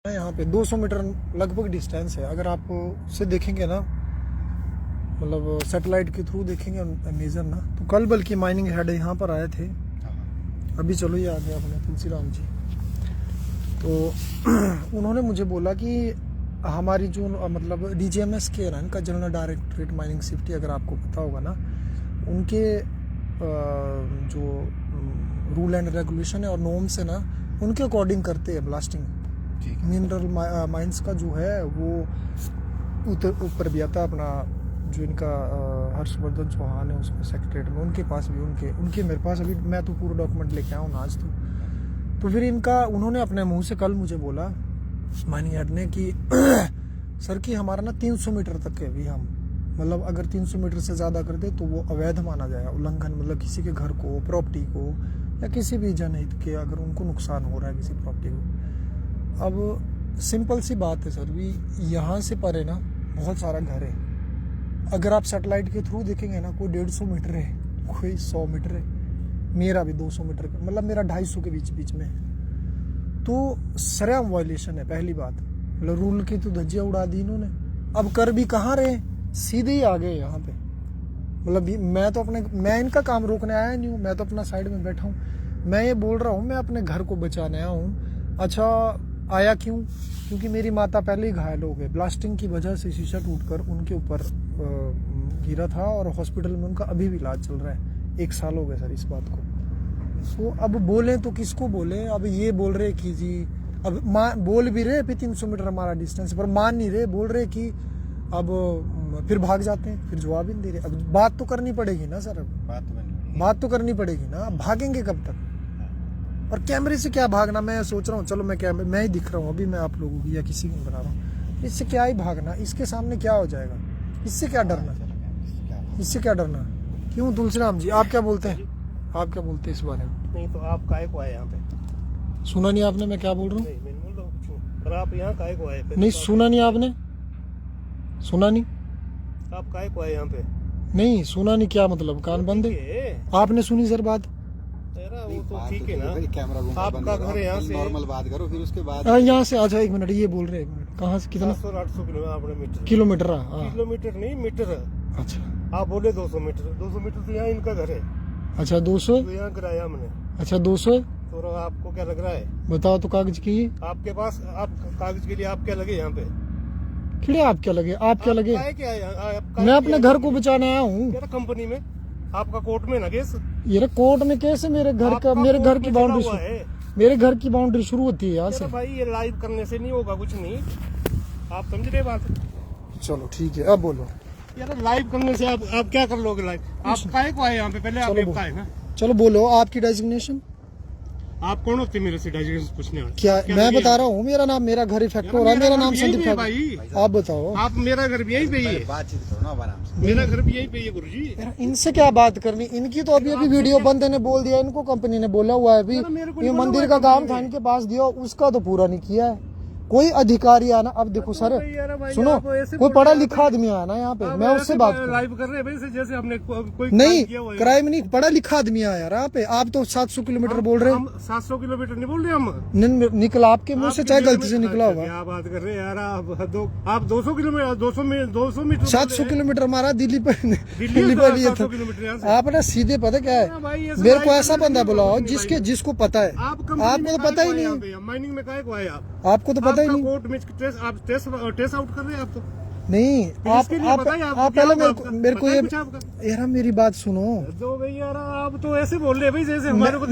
यहाँ पे 200 मीटर लगभग डिस्टेंस है। अगर आप से देखेंगे ना, मतलब सैटेलाइट के थ्रू देखेंगे मेजर ना, तो कल बल्कि माइनिंग हेड यहाँ पर आए थे। अभी चलो ये आ गए अपने तुलसीराम जी। तो उन्होंने मुझे बोला कि हमारी जो मतलब DGMS के ना, इनका जनरल डायरेक्टरेट माइनिंग सेफ्टी, अगर आपको पता होगा ना, उनके जो रूल एंड रेगुलेशन है और नॉर्म्स है ना, उनके अकॉर्डिंग करते हैं ब्लास्टिंग। मिनरल माइंस का जो है वो ऊपर भी आता है अपना, जो इनका हर्षवर्धन चौहान है उसमें सेक्रेटरीट में, उनके पास भी उनके मेरे पास अभी, मैं तो पूरा डॉक्यूमेंट लेके आया हूँ आज। तो फिर इनका उन्होंने अपने मुंह से कल मुझे बोला माइनिंग हेड ने कि सर कि हमारा ना 300 मीटर तक है अभी, हम मतलब अगर 300 मीटर से ज़्यादा कर दे तो वो अवैध माना जाएगा, उल्लंघन, मतलब किसी के घर को, प्रॉपर्टी को, या किसी भी जनहित के अगर उनको नुकसान हो रहा है किसी प्रॉपर्टी को। अब सिंपल सी बात है सर, भी यहाँ से परे ना बहुत सारा घर है। अगर आप सैटेलाइट के थ्रू देखेंगे ना, कोई 150 मीटर है, कोई 100 मीटर है, मेरा भी 200 मीटर, मतलब मेरा 250 के बीच में है। तो सरेआम वायलेशन है पहली बात, मतलब रूल की तो धज्जियाँ उड़ा दी इन्होंने। अब कर भी कहाँ रहे, सीधे ही आ गए यहाँ पे। मतलब मैं इनका काम रोकने आया नहीं हूँ, मैं तो अपना साइड में बैठा हूँ। मैं ये बोल रहा हूँ मैं अपने घर को बचाने आया हूँ। अच्छा आया क्यों? क्योंकि मेरी माता पहले ही घायल हो गए, ब्लास्टिंग की वजह से शीशा टूटकर उनके ऊपर गिरा था और हॉस्पिटल में उनका अभी भी इलाज चल रहा है। 1 साल हो गए सर इस बात को। तो अब बोले तो किसको बोले? अब ये बोल रहे कि जी, अब बोल भी रहे 300 मीटर हमारा डिस्टेंस, पर मान नहीं रहे, बोल रहे कि अब फिर भाग जाते हैं, फिर जवाब ही नहीं दे रहे। अब बात तो करनी पड़ेगी ना सर, अब बात तो करनी पड़ेगी ना। अब भागेंगे कब तक? और कैमरे से क्या भागना? मैं सोच रहा हूँ चलो मैं ही दिख रहा हूँ, अभी मैं आप लोगों की या किसी को बना रहा हूँ, इससे क्या ही भागना, इसके सामने क्या हो जाएगा, इससे क्या डरना, इससे क्या डरना? क्यों तुलसीराम जी, आप क्या बोलते हैं? आप क्या बोलते हैं इस बारे में? नहीं तो आप काहे को आए यहाँ पे? सुना नहीं आपने मैं क्या बोल रहा हूँ? नहीं, मैं बोल रहा हूँ कुछ, पर आप यहाँ काहे को आए? नहीं सुना नहीं आपने? सुना नहीं? आप काहे को आए यहाँ पे? नहीं सुना नहीं, क्या मतलब कान बंद है? आपने सुनी सर बात? वो तो ठीक है ना, आपका घर यहाँ से नॉर्मल बात करो, फिर उसके बाद यहाँ से अच्छा 1 मिनट, ये बोल रहे हैं 1 मिनट, कहाँ से कितना 700-800 किलोमीटर? किलोमीटर नहीं मीटर। अच्छा आप बोले 200 मीटर, 200 मीटर तो यहाँ इनका घर है। अच्छा 200, तो यहाँ कराया हमने। अच्छा 200, तो आपको क्या लग रहा है? बताओ तो कागज की आपके पास, आप कागज के लिए आप क्या लगे यहाँ पे? खिड़े आप क्या लगे? आप क्या लगे? क्या मैं अपने घर को बचाने आया हूँ। कंपनी में आपका कोर्ट में ना केस? ये कोर्ट में केस है मेरे घर का, मेरे घर की बाउंड्री, मेरे घर की बाउंड्री शुरू होती है यहाँ से। भाई ये लाइव करने से नहीं होगा कुछ नहीं, आप समझ रहे बात? चलो ठीक है, अब बोलो यार। लाइव करने से आप क्या कर लोगे? लाइव आप काहे को आए यहाँ पे? पहले आप बताए ना। चलो बोलो आपकी डेजिग्नेशन। आप कौन होते मेरे से डेजिग्नेशन पूछने वाले? क्या मैं बता रहा हूँ, मेरा नाम, मेरा घर इफेक्ट हो रहा है, मेरा नाम संदीप भाई। आप बताओ। आप, मेरा घर भी यहीं पे ही है, बातचीत करो ना आराम से। मेरा घर भी यहीं पे है गुरुजी। इनसे क्या बात करनी? इनकी तो अभी वीडियो बंद ने बोल दिया, इनको कंपनी ने बोला हुआ है अभी ये मंदिर का काम था इनके पास दिया, उसका तो पूरा नहीं किया है कोई अधिकारी आना। अब देखो सर सुनो, कोई पढ़ा लिखा आदमी आया ना यहाँ पे, मैं उससे बात लाइव कर रहे हैं जैसे हमने कोई नहीं क्राइम नहीं, पढ़ा लिखा आदमी आया यार यहाँ पे। आप तो 700 किलोमीटर बोल रहे हैं। 700 किलोमीटर नहीं बोल रहे हम। निकला आपके मुंह से, चाहे गलती से निकला होगा। क्या बात कर रहे हैं यार आप 200 किलोमीटर, 200 मीटर, 700 किलोमीटर हमारा दिल्ली पर किलोमीटर। आपने सीधे पता क्या है, मेरे को ऐसा बंदा बुलाओ जिसको पता है। आपको तो पता ही नहीं, माइनिंग में काहे को आए आप? आपको तो पता ही नहीं। कोर्ट में आप टेस्ट आउट कर रहे हैं आप तो नहीं। आप पहले मेरे को ये यार मेरी बात सुनो। तो भाई यार आप तो ऐसे बोल रहे हैं भाई जैसे हमारे को।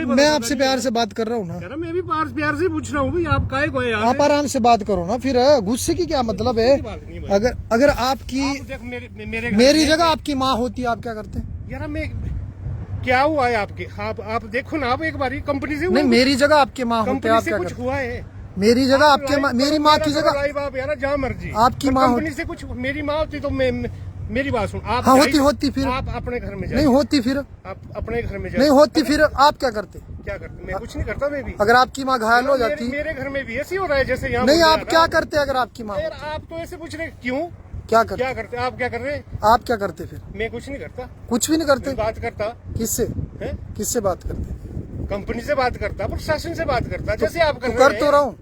मैं आपसे प्यार से बात कर रहा हूँ ना। मैं भी प्यार से पूछ रहा हूँ भाई, आप काहे को आए? आप आराम से बात करो ना, फिर गुस्से की क्या मतलब है? अगर आपकी मेरी जगह आपकी माँ होती आप क्या करते? यार मैं क्या हुआ है आपके? आप देखो ना, आप एक बार कंपनी से नहीं, मेरी जगह आपकी माँ होती आप क्या कुछ करते? हुआ है? मेरी जगह आपके मेरी माँ की जगह आप यार जहाँ मर्जी आपकी माँ कंपनी से कुछ, मेरी माँ होती तो मेरी बात सुन। आप हाँ होती फिर आप अपने घर में नहीं होती, फिर आप अपने घर में नहीं होती, फिर आप क्या करते? क्या करते? मैं कुछ नहीं करता। मैं भी, अगर आपकी माँ घायल हो जाती, मेरे घर में भी ऐसे हो रहा है जैसे यहाँ। नहीं आप क्या करते अगर आपकी माँ? आप तो ऐसे पूछ रहे क्यों? क्या करते? आप क्या कर रहे हैं? आप क्या करते फिर? मैं कुछ नहीं करता, कुछ भी नहीं करते। बात करता किससे बात करते? कंपनी से बात करता, प्रशासन से बात करता, जैसे आप कर तो रहा हूँ।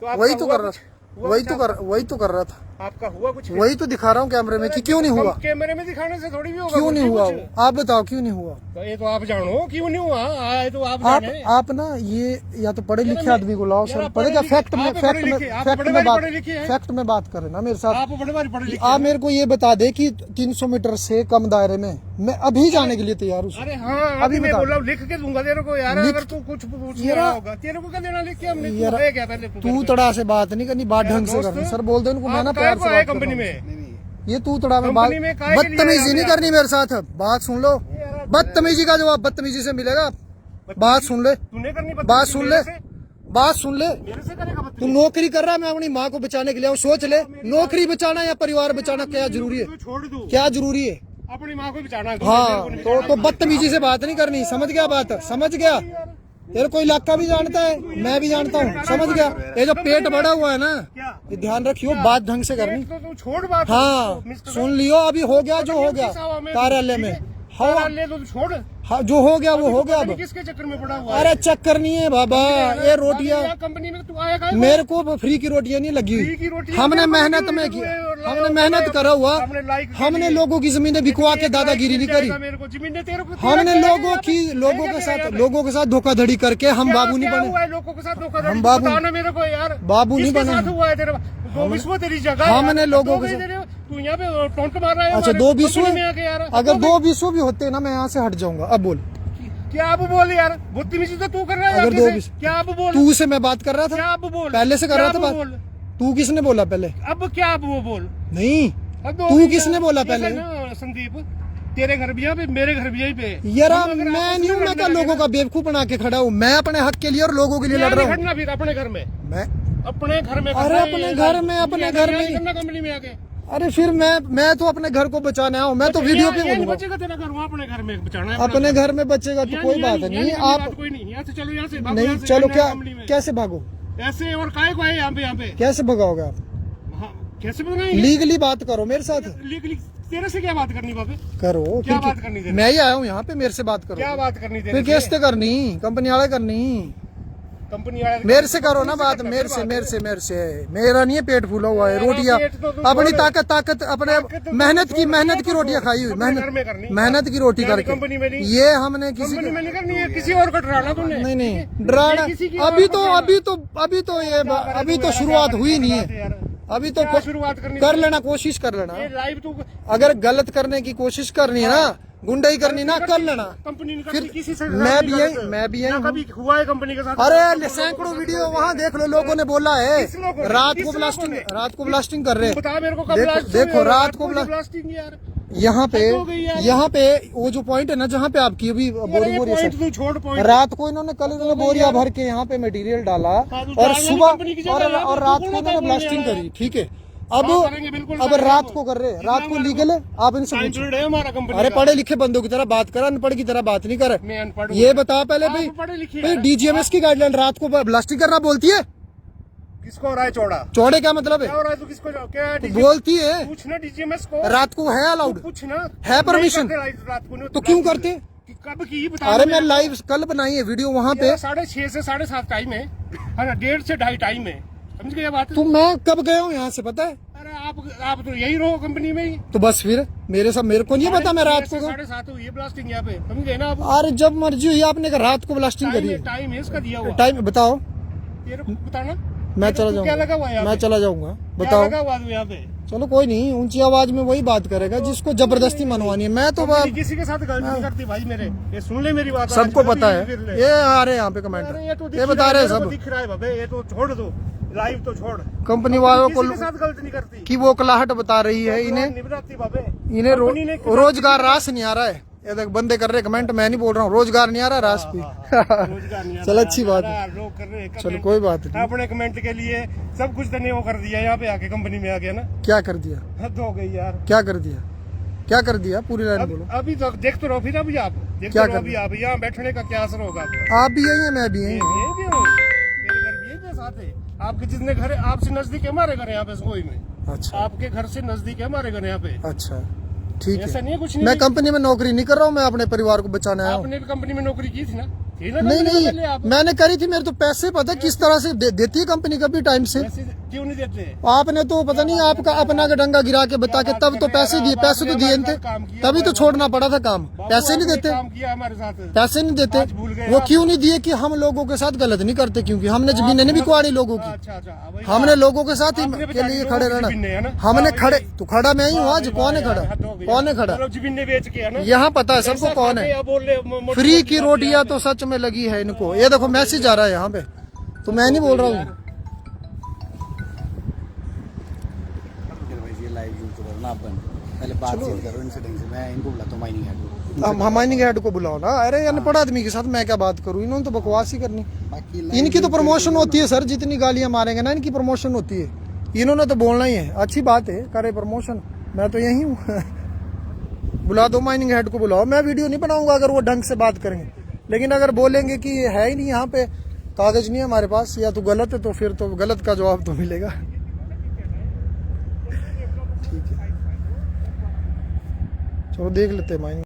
आपका वही तो हुआ कर रहा कुछ? था, हुआ वही कुछ तो कर वही तो कर रहा था, आपका हुआ कुछ? वही तो दिखा रहा हूँ कैमरे में कि क्यों नहीं हुआ, कैमरे में दिखाने से थोड़ी भी होगा। क्यों नहीं कुछ हुआ भी वो? कुछ। आप बताओ क्यों नहीं हुआ। तो ये तो आप जानो क्यों नहीं हुआ। ये तो आप जाने। आप ना ये या तो पढ़े लिखे आदमी को लाओ, यार, सर आप पढ़े क्या, पढ़े फैक्ट में लिखे- आप पढ़े लिखे- आप बड़े भारी पढ़े लिखे हैं। फैक्ट में बात करें ना मेरे साथ। आप बड़े बारी पढ़े लिखे आप हैं। मेरे को ये बता दे कि 300 मीटर से कम दायरे में मैं अभी जाने के लिए तैयार हूँ। अरे हाँ अभी मैं बता। बोल रहा हूँ, लिख के दूंगा तेरे को यार। लिख- अगर तू कुछ पूछने यार, होगा तेरे को क्या देना लिख के। हमने यार, तू है क्या पहले तू तड़ा से बात नहीं करनी, बात ढंग से दोस्त, करनी। सर बोल दे उनको, मैं ना आप प्यार काय से को आए बात कर कंपनी रहा हूँ। में? ये तू तड़ा में बात, कंपनी में काय के लिए बदतमीजी आए नहीं आप करनी मेरे साथ। बात सुन लो, बदतमीजी का जवाब बदतमीजी से मिलेगा। बात सुन ले, तूने करनी बात सुन ले, बात सुन ले। मेरे से करेगा तू बदतमीजी? नौकरी कर रहा है, मैं अपनी माँ को बचाने के लिए हूँ। सोच ले, नौकरी बचाना या परिवार बचाना क्या जरूरी है, तू छोड़ दू क्या जरूरी है। अपनी माँ को बचाना है। हाँ तो बदतमीजी से बात नहीं करनी, समझ गया बात, समझ गया। तेरे को इलाका भी जानता है, मैं भी जानता हूँ, समझ गया। ये जो पेट बड़ा हुआ है ना, क्या ये ध्यान रखियो, बात ढंग से करनी। तो तू छोड़ बात। हाँ सुन लियो, अभी हो गया जो हो गया कार्यालय में। हाँ कार्यालय तो छोड़। हाँ, जो हो गया वो हो गया। कंपनी अब किसके चक्कर में पड़ा हुआ है? अरे चक्कर नहीं है बाबा, ये रोटियां कंपनी में तू आया कहाँ? मेरे को फ्री की रोटियां नहीं लगी फ्री की हुई। रोटियां हमने क्या मेहनत बनी में हुई किया, है? और हमने लाओ, मेहनत करा हुआ, हमने लाइक के हमने लिए। लोगों की जमीनें बिकवा के दादागिरी नहीं करी। मेरे को जमीन तेरे को हमने लोगों के साथ धोखाधड़ी करके हम बाबू नहीं बने। हुआ है लोगों के साथ धोखाधड़ी? हम बाबू- बताना मेरे को यार। बाबू नहीं किसके बने। साथ हुआ है तेरा? दो विश्व तेरी जगह। हमने यार। लोगों दो के गई तेरे- तू यहाँ पे टोंट मार रहा है। अच्छा हमारे दो बीसो, कंपनी में आके यार। अगर दो बीसो भी होते ना, मैं यहाँ से हट जाऊंगा। अब बोल, क्या आप बोल यार? बदतमीजी तो तू कर रहा है। अगर आगे दो से। बीस- क्या आप बोल? तू से मैं बात कर रहा क्या था, आप बोल? पहले से कर क्या रहा था आप बात। बोल? तू किसने बोला पहले? अब क्या आप वो बोल? नहीं, अब दो तू गई किसने यार। बोला जैसे पहले? ना संदीप, तेरे घर भी यहाँ पे, मेरे घर भी यहीं पे। यार हम अगर मैं आपस नहीं हूँ, में मैं क्या लड़ने लोगों लगे का बेवकूफ बना के खड़ा हूँ। मैं अपने हक के लिए और लोगों के लिए ना, लड़ रहा नहीं हूँ। खड़ना फिर अपने घर में। मैं अपने घर में अरे करना है अपने ये घर लाइफ। में, तुम अपने यहाँ घर यहाँ में। करना कंपनी में आके। अरे फिर मैं तो अपने घर को बचाने आया हूँ। मैं तो वीडियो पे यहाँ नहीं बोलूंगा, बचेगा तेरा घर, वहाँ अपने घर में बचाना है। अपने घर में बचेगा तो यहाँ कोई बात यहाँ नहीं। यहाँ आप कोई नहीं, यहाँ से चलो, यहाँ से भागो, नहीं यहाँ से चलो, करना है क्या कंपनी में। कैसे भागो, ऐसे और काय को है यहाँ पे कैसे भगाओगे आप? हाँ, कैसे बताएं? लीगली बात करो मेरे साथ, लीगली तेरे से क्या बात करनी बाबे? करो। क्या फिर बात करनी तेरे? मैं ही आया हूँ यहाँ पे, मेरे से बात क्या करो। बात करनी तेरे फिर से? कैसे करनी, कंपनी वाले करनी, कंपनी वाले मेरे से करो ना बात। करना, मेरे फिर से बात मेरे से मेरे से मेरा नहीं है, पेट फूला हुआ है। मेरा रोटियां पेट तो तू अपनी छोड़। ताकत अपने ताकत तो मेहनत तू की छोड़, रोटियां खाई हुई, अपने घर में करनी। मेहनत की रोटी यानी करके। कंपनी में नहीं। ये हमने किसी कंपनी को में नहीं करनी है, किसी और को डराना तूने। नहीं नहीं ठीक है? डराना। ये किसी की अभी और तो को डराना। अभी तो शुरुआत हुई नहीं है। अभी तो क्या शुरुआत करनी कर है? लेना, कोशिश कर लेना। ये लाइव तू अगर गलत करने की कोशिश करनी है ना, गुंडाई करनी ना, कर लेना। कंपनी ने फिर करती किसी से मैं भी यही ना हूँ। कभी हुआ है कंपनी के साथ। अरे सैकड़ों वीडियो वहाँ देख लो, लोगों ने बोला है किस लोगों ने? रात किस को लोगों ने? ब्लास्टिंग कर रहे। बता मेरे को कब देखो- ब्लास्ट देखो, हुई है? रात को ब्लास्टिंग यार। यहाँ पे हद हो गई यार। यहाँ पे वो जो पॉइंट है ना, जहाँ पे आपकी अभी बोरी बोरी पॉइंट तू छोड़ पॉइंट। रात को इन्होंने बोरिया भर के यहाँ पे मटेरियल डाला हाँ, तो और डालना भी सुबह कंपनी की जगह और है, तो रात तू को कौन इन्होंने बोलने ब्लास्टिंग वाला है? करी। ठीक है, हाँ, करेंगे, बिल्कुल अब करेंगे रात वो। को कर रहे, इतना रात को हमारा लीगल है। आप इनसे साइंस पूछो। है हमारा कंपनी अरे का। पढ़े लिखे बंदों की तरह बात कर, अनपढ़ की तरह बात नहीं कर। मैं अनपढ़ हूँ। ये बता पहले आप भाई, पढ़े लिखे भाई हैं। डीजीएमएस की गाइडलाइन रात को ब्लास्टिंग करना बोलती है। किसको हो रहा है चौड़ा? चौड़े क्या मतलब क्या है? हो रहा है? तू किसको क्या बोलती है पूछना डीजीएमएस को। रात को है अलाउड, पूछना है permission? नहीं करते रात को नहीं तो क्यों करते? कि कब की बता। अरे मैं लाइव कल बनाई है वीडियो वहाँ पे। 6:30 से 7:30 टाइम है ना, 1:30 से 2:30 टाइम है। समझ गए बात? तो मैं कब गया हूँ यहाँ से पता है? अरे आप तो यही रहो कंपनी में ही। तो बस फिर मेरे को नहीं पता, मैं रात को गया। 7:30 हुई है ब्लास्टिंग यहाँ पे, समझ गए ना आप? अरे जब मर्जी हुई आपने कहा, रात को ब्लास्टिंग करी है। टाइम है इसका दिया हुआ। टाइम बताओ, तेरे को बताना। मैं चला क्या लगा हुआ है जाऊंगा, यहाँ मैं पे? चला जाऊंगा। क्या बताओ, लगा हुआ है यहाँ पे? चलो कोई नहीं, ऊंची आवाज में वही बात करेगा जिसको जबरदस्ती मनवानी है। मैं तो कंपनी किसी के साथ गलती नहीं करती भाई मेरे। ये सुन ले मेरी बात। सबको आज पता कभी है। फिर ले। ये आ रहे हैं यहाँ पे कमेंट, अरे ये तो दिख ये ही बता रहा रहे है, हैं मेरे को सब दिख रहा है बाबे। ये तो छोड़ दो, लाइव तो छोड़। कंपनी वालों को किसी के साथ गलती नहीं करती। कि वो कलाहट बता रही है इन्हें निभराती बाबे। इन्हें कंपनी ने रोजगार रास नहीं आ रहा है। ये देख बंदे कर रहे कमेंट, मैं नहीं बोल रहा हूँ, रोजगार नहीं आ रहा रास पे। रोजगार नहीं आ चल रहा, अच्छी बात है, लोग कर रहे हैं चलो comment। कोई बात नहीं। अपने कमेंट के लिए सब कुछ तने वो कर दिया यहाँ पे आके, कंपनी में आ गया ना। क्या कर दिया, हद हो गई यार। क्या कर दिया, क्या कर दिया, पूरी लाइन बोलो। अभी तो देख तो रहो फिर, अभी आप देख क्या तो रहो कर अभी आप यहाँ बैठने का क्या असर होगा आपका। आप भी यही है, मैं भी यही हूँ। ये भी हूँ, मेरे घर भी यही साथ है। आपके जितने घर है आपसे नजदीक है हमारे घर यहाँ पे सोई में। अच्छा आपके घर से नजदीक है हमारे घर यहाँ पे। अच्छा ठीक ऐसा है। नहीं है कुछ नहीं। मैं कंपनी में नौकरी नहीं कर रहा हूँ, मैं अपने परिवार को बचाने आया हूँ। आपने भी कंपनी में नौकरी की थी ना? नहीं नहीं, मैंने करी थी, मेरे तो पैसे पता किस तरह से देती है कंपनी कभी टाइम से। क्यों नहीं देते? आपने तो पता नहीं आपका अपना का डंगा गिरा के बता के तब तो पैसे दिए, पैसे तो दिए थे, तभी तो छोड़ना पड़ा था काम। पैसे नहीं देते, काम किया हमारे साथ, पैसे नहीं देते। वो क्यों नहीं दिए कि हम लोगों के साथ गलत नहीं करते, क्योंकि हमने जमीनें नहीं बिकवाड़ी लोगों की। अच्छा, हमने लोगों के साथ ही के लिए खड़े रहना। हमने खड़े तो खड़ा मैं ही हूँ आज, कौन है खड़ा, कौन है खड़ा जमीन बेच के, है ना? यहाँ पता है सबको कौन है। फ्री की रोटियां तो सच में लगी है इनको। ये देखो मैसेज आ रहा है यहाँ पे, तो मैं नहीं बोल रहा हूँ। ये लाइव यूट्यूबर ना अपन पहले बातचीत करो इनसे ढंग से। मैं इनको बुलाता हूँ माइनिंग हेड को। माइनिंग हेड को बुलाओ ना। अरे अनपढ़ आदमी के साथ मैं क्या बात करूँ, इन्होंने तो बकवास ही करनी। बाकी इनकी तो प्रमोशन होती है सर, जितनी गालियां मारेंगे ना इनकी प्रमोशन होती है। इन्होंने तो बोलना ही है, अच्छी बात है, करे प्रमोशन। मैं तो यही हूँ। बुला दो माइनिंग हेड को, बुलाओ। मैं वीडियो नहीं बनाऊंगा अगर वो ढंग से बात करेंगे, लेकिन अगर बोलेंगे कि है ही नहीं यहाँ पे, कागज नहीं है हमारे पास, या तो गलत है, तो फिर तो गलत का जवाब तो मिलेगा। ठीक है, चलो देख लेते हैं माइनिंग।